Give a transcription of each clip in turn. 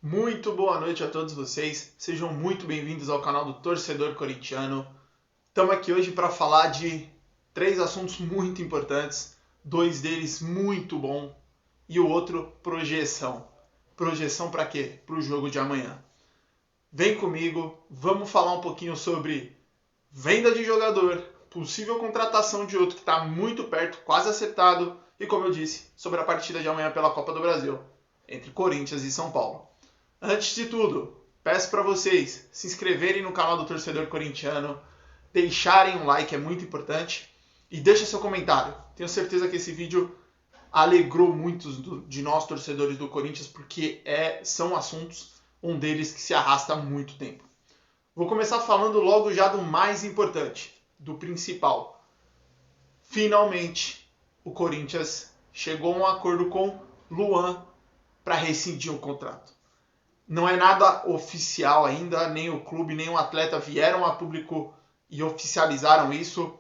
Muito boa noite a todos vocês, sejam muito bem-vindos ao canal do Torcedor Corintiano. Estamos aqui hoje para falar de 3 assuntos muito importantes, 2 deles muito bom e o outro projeção. Projeção para quê? Para o jogo de amanhã. Vem comigo, vamos falar um pouquinho sobre venda de jogador, possível contratação de outro que está muito perto, quase acertado, e como eu disse, sobre a partida de amanhã pela Copa do Brasil, entre Corinthians e São Paulo. Antes de tudo, peço para vocês se inscreverem no canal do Torcedor Corintiano, deixarem um like, é muito importante, e deixem seu comentário. Tenho certeza que esse vídeo alegrou muitos de nós torcedores do Corinthians, porque são assuntos, um deles que se arrasta há muito tempo. Vou começar falando logo já do mais importante, do principal. Finalmente, o Corinthians chegou a um acordo com Luan para rescindir o contrato. Não é nada oficial ainda, nem o clube, nem o atleta vieram a público e oficializaram isso,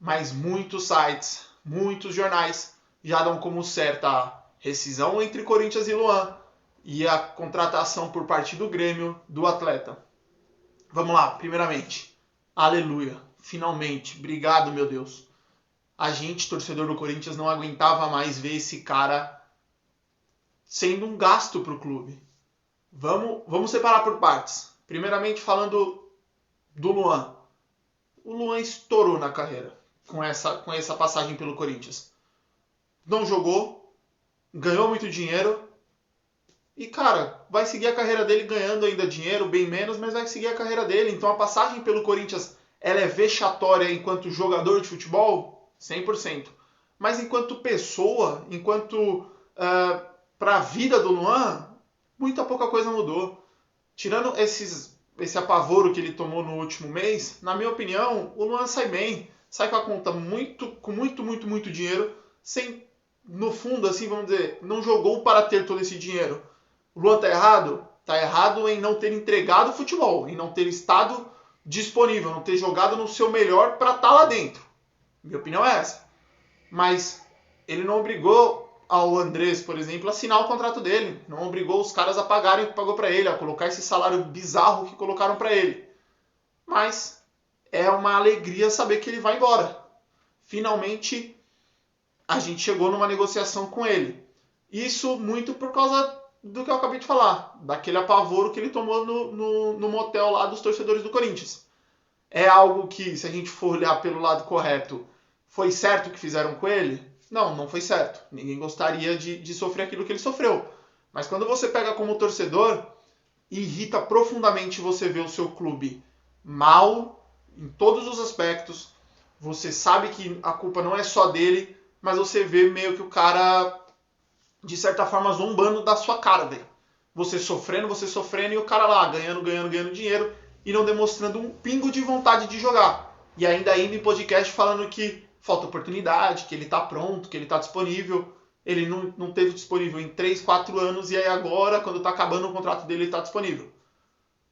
mas muitos sites, muitos jornais já dão como certa a rescisão entre Corinthians e Luan e a contratação por parte do Grêmio do atleta. Vamos lá, primeiramente, aleluia, finalmente, obrigado meu Deus. A gente, torcedor do Corinthians, não aguentava mais ver esse cara sendo um gasto para o clube. Vamos separar por partes. Primeiramente falando do Luan. O Luan estourou na carreira com essa passagem pelo Corinthians. Não jogou, ganhou muito dinheiro e, cara, vai seguir a carreira dele ganhando ainda dinheiro, bem menos, mas vai seguir a carreira dele. Então a passagem pelo Corinthians ela é vexatória enquanto jogador de futebol? 100%. Mas enquanto pessoa, enquanto para a vida do Luan, muita pouca coisa mudou. Tirando esse apavoro que ele tomou no último mês, na minha opinião, o Luan sai bem. Sai com a conta com muito dinheiro, sem, no fundo, assim, vamos dizer, não jogou para ter todo esse dinheiro. O Luan tá errado? Tá errado em não ter entregado o futebol, em não ter estado disponível, não ter jogado no seu melhor para estar lá dentro. Minha opinião é essa. Mas ele não obrigou ao Andrés, por exemplo, a assinar o contrato dele. Não obrigou os caras a pagarem o que pagou para ele, a colocar esse salário bizarro que colocaram para ele. Mas é uma alegria saber que ele vai embora. Finalmente, a gente chegou numa negociação com ele. Isso muito por causa do que eu acabei de falar, daquele apavoro que ele tomou no motel lá dos torcedores do Corinthians. É algo que, se a gente for olhar pelo lado correto, foi certo o que fizeram com ele? Não foi certo. Ninguém gostaria de sofrer aquilo que ele sofreu. Mas quando você pega como torcedor, irrita profundamente você ver o seu clube mal em todos os aspectos. Você sabe que a culpa não é só dele, mas você vê meio que o cara, de certa forma, zombando da sua cara, velho. Você sofrendo e o cara lá ganhando dinheiro e não demonstrando um pingo de vontade de jogar. E ainda indo em podcast falando que falta oportunidade, que ele está pronto, que ele está disponível. Ele não teve disponível em 3, 4 anos e aí agora, quando está acabando o contrato dele, ele está disponível.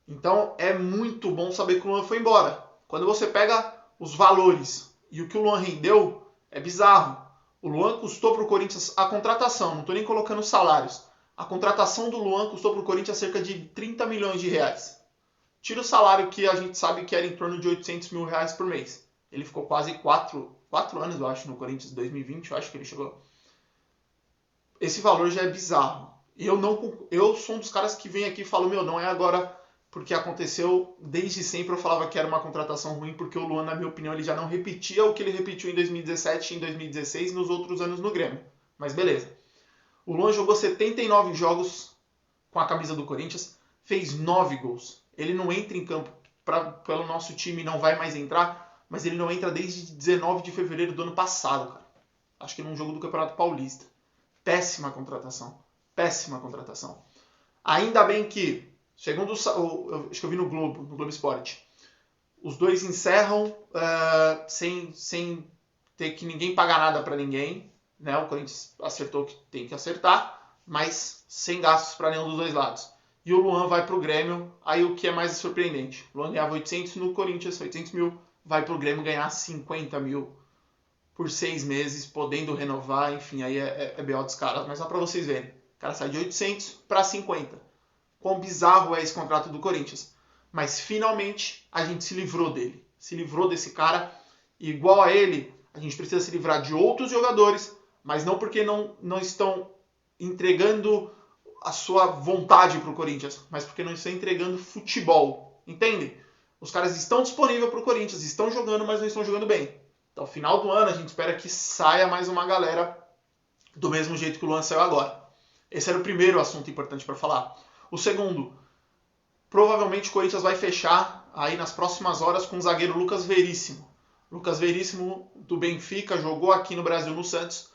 Então é muito bom saber que o Luan foi embora. Quando você pega os valores e o que o Luan rendeu, é bizarro. O Luan custou para o Corinthians a contratação, não estou nem colocando salários. A contratação do Luan custou para o Corinthians cerca de 30 milhões de reais. Tira o salário que a gente sabe que era em torno de 800 mil reais por mês. Ele ficou quase 4 anos, eu acho, no Corinthians, 2020, eu acho que ele chegou. Esse valor já é bizarro. Eu sou um dos caras que vem aqui e falo, não é agora porque aconteceu, desde sempre eu falava que era uma contratação ruim, porque o Luan, na minha opinião, ele já não repetia o que ele repetiu em 2017 e em 2016 nos outros anos no Grêmio. Mas beleza. O Luan jogou 79 jogos com a camisa do Corinthians, fez 9 gols. Ele não entra em campo pelo nosso time, não vai mais entrar, mas ele não entra desde 19 de fevereiro do ano passado, cara. Acho que num jogo do Campeonato Paulista. Péssima contratação. Péssima contratação. Ainda bem que, segundo acho que eu vi no Globo Esporte, os dois encerram sem ter que ninguém pagar nada para ninguém. Né? O Corinthians acertou o que tem que acertar, mas sem gastos para nenhum dos dois lados. E o Luan vai para o Grêmio, aí o que é mais surpreendente. O Luan ganhava 800 no Corinthians, 800 mil, vai para o Grêmio ganhar 50 mil por 6 meses, podendo renovar, enfim, aí é B.O. dos caras. Mas só para vocês verem, o cara sai de 800 para 50. quão bizarro é esse contrato do Corinthians. Mas finalmente a gente se livrou dele. Se livrou desse cara. E igual a ele, a gente precisa se livrar de outros jogadores, mas não porque não estão entregando a sua vontade para o Corinthians, mas porque não estão entregando futebol. Entende? Os caras estão disponíveis para o Corinthians, estão jogando, mas não estão jogando bem. Então, no final do ano, a gente espera que saia mais uma galera do mesmo jeito que o Luan saiu agora. Esse era o primeiro assunto importante para falar. O segundo, provavelmente o Corinthians vai fechar aí nas próximas horas com o zagueiro Lucas Veríssimo. Lucas Veríssimo do Benfica, jogou aqui no Brasil no Santos,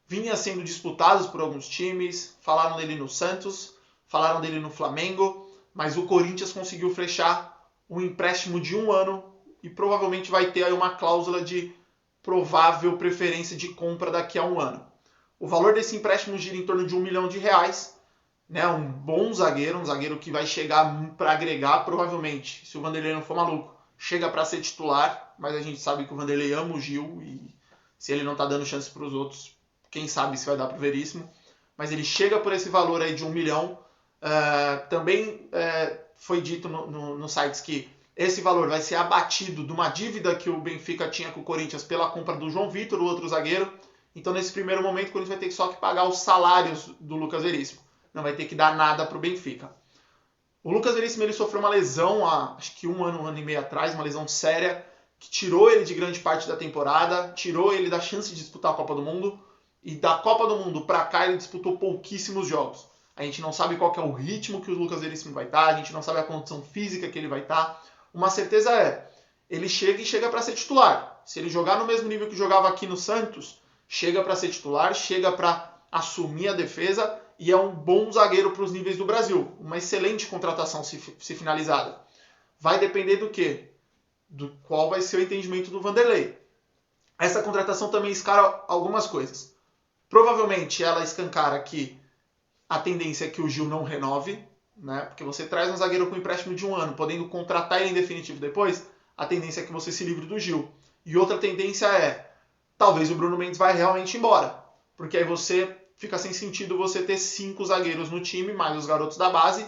vinha sendo disputado por alguns times, falaram dele no Santos, falaram dele no Flamengo, mas o Corinthians conseguiu fechar um empréstimo de 1 ano e provavelmente vai ter aí uma cláusula de provável preferência de compra daqui a 1 ano. O valor desse empréstimo gira em torno de R$1 milhão, né? Um bom zagueiro, um zagueiro que vai chegar para agregar, provavelmente, se o Vanderlei não for maluco, chega para ser titular, mas a gente sabe que o Vanderlei ama o Gil e se ele não está dando chance para os outros, quem sabe se vai dar para o Veríssimo. Mas ele chega por esse valor aí de 1 milhão. Também foi dito nos sites que esse valor vai ser abatido de uma dívida que o Benfica tinha com o Corinthians pela compra do João Vitor, o outro zagueiro. Então, nesse primeiro momento, o Corinthians vai ter só que pagar os salários do Lucas Veríssimo. Não vai ter que dar nada para o Benfica. O Lucas Veríssimo ele sofreu uma lesão há acho que 1 ano e meio atrás, uma lesão séria, que tirou ele de grande parte da temporada, tirou ele da chance de disputar a Copa do Mundo. E da Copa do Mundo para cá ele disputou pouquíssimos jogos. A gente não sabe qual que é o ritmo que o Lucas Veríssimo vai estar, a gente não sabe a condição física que ele vai estar. Uma certeza é, ele chega para ser titular. Se ele jogar no mesmo nível que jogava aqui no Santos, chega para ser titular, chega para assumir a defesa e é um bom zagueiro para os níveis do Brasil. Uma excelente contratação se finalizada. Vai depender do quê? Do qual vai ser o entendimento do Vanderlei. Essa contratação também escara algumas coisas. Provavelmente ela escancara que a tendência é que o Gil não renove, né? Porque você traz um zagueiro com empréstimo de 1 ano, podendo contratar ele em definitivo depois, a tendência é que você se livre do Gil. E outra tendência é, talvez o Bruno Mendes vai realmente embora, porque aí você fica sem sentido você ter 5 zagueiros no time, mais os garotos da base,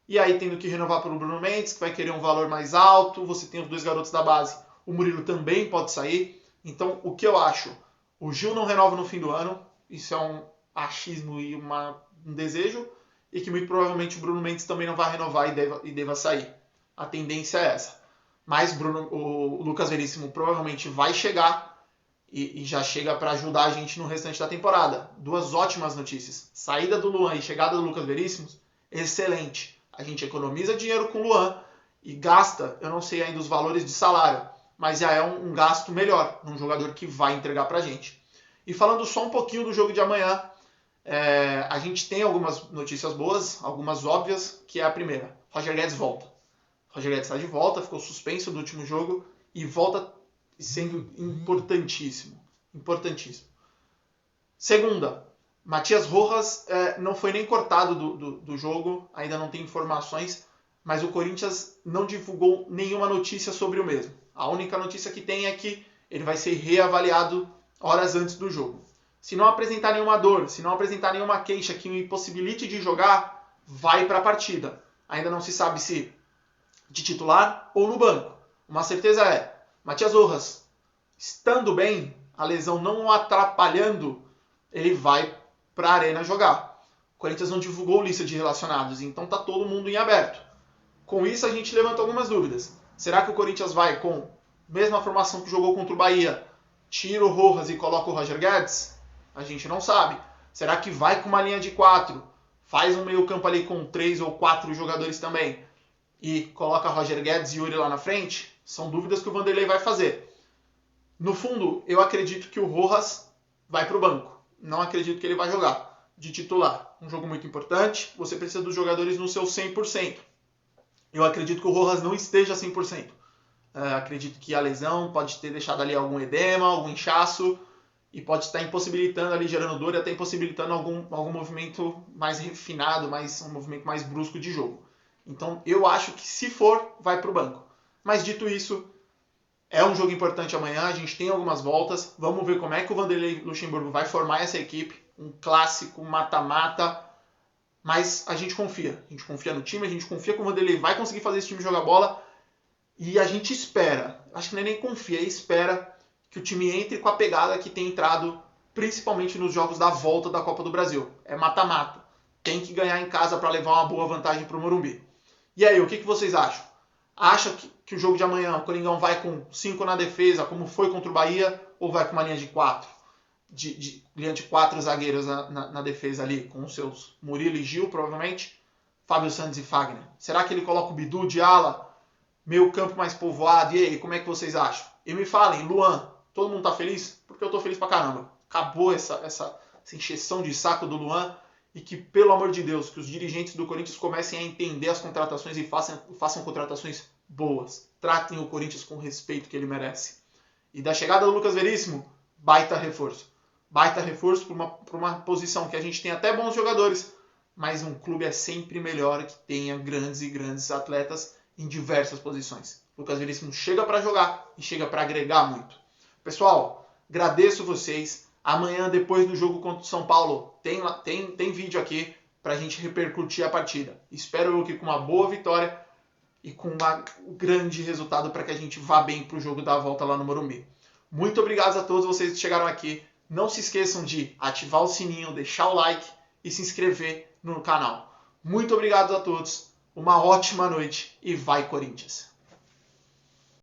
e aí tendo que renovar pelo Bruno Mendes, que vai querer um valor mais alto, você tem os 2 garotos da base, o Murilo também pode sair. Então, o que eu acho? O Gil não renova no fim do ano, isso é um achismo e um desejo, e que muito provavelmente o Bruno Mendes também não vai renovar e deva sair. A tendência é essa. Mas o Lucas Veríssimo provavelmente vai chegar e já chega para ajudar a gente no restante da temporada. 2 ótimas notícias. Saída do Luan e chegada do Lucas Veríssimo, excelente. A gente economiza dinheiro com o Luan e gasta, eu não sei ainda os valores de salário, mas já é um gasto melhor, num jogador que vai entregar para a gente. E falando só um pouquinho do jogo de amanhã, a gente tem algumas notícias boas, algumas óbvias, que é a primeira. Roger Guedes volta. Roger Guedes está de volta, ficou suspenso do último jogo e volta sendo importantíssimo. Importantíssimo. Segunda, Matias Rojas não foi nem cortado do jogo, ainda não tem informações, mas o Corinthians não divulgou nenhuma notícia sobre o mesmo. A única notícia que tem é que ele vai ser reavaliado horas antes do jogo. Se não apresentar nenhuma dor, se não apresentar nenhuma queixa que o impossibilite de jogar, vai para a partida. Ainda não se sabe se de titular ou no banco. Uma certeza é, Matias Rojas, estando bem, a lesão não o atrapalhando, ele vai para a arena jogar. O Corinthians não divulgou lista de relacionados, então está todo mundo em aberto. Com isso a gente levanta algumas dúvidas. Será que o Corinthians vai com a mesma formação que jogou contra o Bahia, tira o Rojas e coloca o Roger Guedes? A gente não sabe. Será que vai com uma linha de 4, faz um meio campo ali com 3 ou 4 jogadores também e coloca Roger Guedes e Yuri lá na frente? São dúvidas que o Vanderlei vai fazer. No fundo, eu acredito que o Rojas vai para o banco. Não acredito que ele vai jogar de titular. Um jogo muito importante, você precisa dos jogadores no seu 100%. Eu acredito que o Rojas não esteja 100%. Acredito que a lesão pode ter deixado ali algum edema, algum inchaço, e pode estar impossibilitando ali, gerando dor e até impossibilitando algum movimento mais refinado, um movimento mais brusco de jogo. Então eu acho que se for, vai para o banco. Mas dito isso, é um jogo importante amanhã, a gente tem algumas voltas, vamos ver como é que o Vanderlei Luxemburgo vai formar essa equipe, um clássico mata-mata, Mas a gente confia no time, a gente confia como ele vai conseguir fazer esse time jogar bola e a gente espera, acho que não é nem confia, espera que o time entre com a pegada que tem entrado principalmente nos jogos da volta da Copa do Brasil. É mata-mata. Tem que ganhar em casa para levar uma boa vantagem para o Morumbi. E aí, o que vocês acham? Acham que o jogo de amanhã o Coringão vai com 5 na defesa, como foi contra o Bahia, ou vai com uma linha de 4? Linha de 4 zagueiros na defesa ali, com os seus Murilo e Gil, provavelmente, Fábio Santos e Fagner. Será que ele coloca o Bidu de ala, meio campo mais povoado? E aí, como é que vocês acham? E me falem, Luan, todo mundo tá feliz? Porque eu tô feliz pra caramba. Acabou essa encheção de saco do Luan e que, pelo amor de Deus, que os dirigentes do Corinthians comecem a entender as contratações e façam contratações boas. Tratem o Corinthians com o respeito que ele merece. E da chegada do Lucas Veríssimo, baita reforço. Baita reforço para uma posição que a gente tem até bons jogadores, mas um clube é sempre melhor que tenha grandes e grandes atletas em diversas posições. Lucas Veríssimo chega para jogar e chega para agregar muito. Pessoal, agradeço vocês. Amanhã, depois do jogo contra o São Paulo, tem vídeo aqui para a gente repercutir a partida. Espero eu que com uma boa vitória e com um grande resultado para que a gente vá bem para o jogo da volta lá no Morumbi. Muito obrigado a todos vocês que chegaram aqui. Não se esqueçam de ativar o sininho, deixar o like e se inscrever no canal. Muito obrigado a todos. Uma ótima noite e vai Corinthians!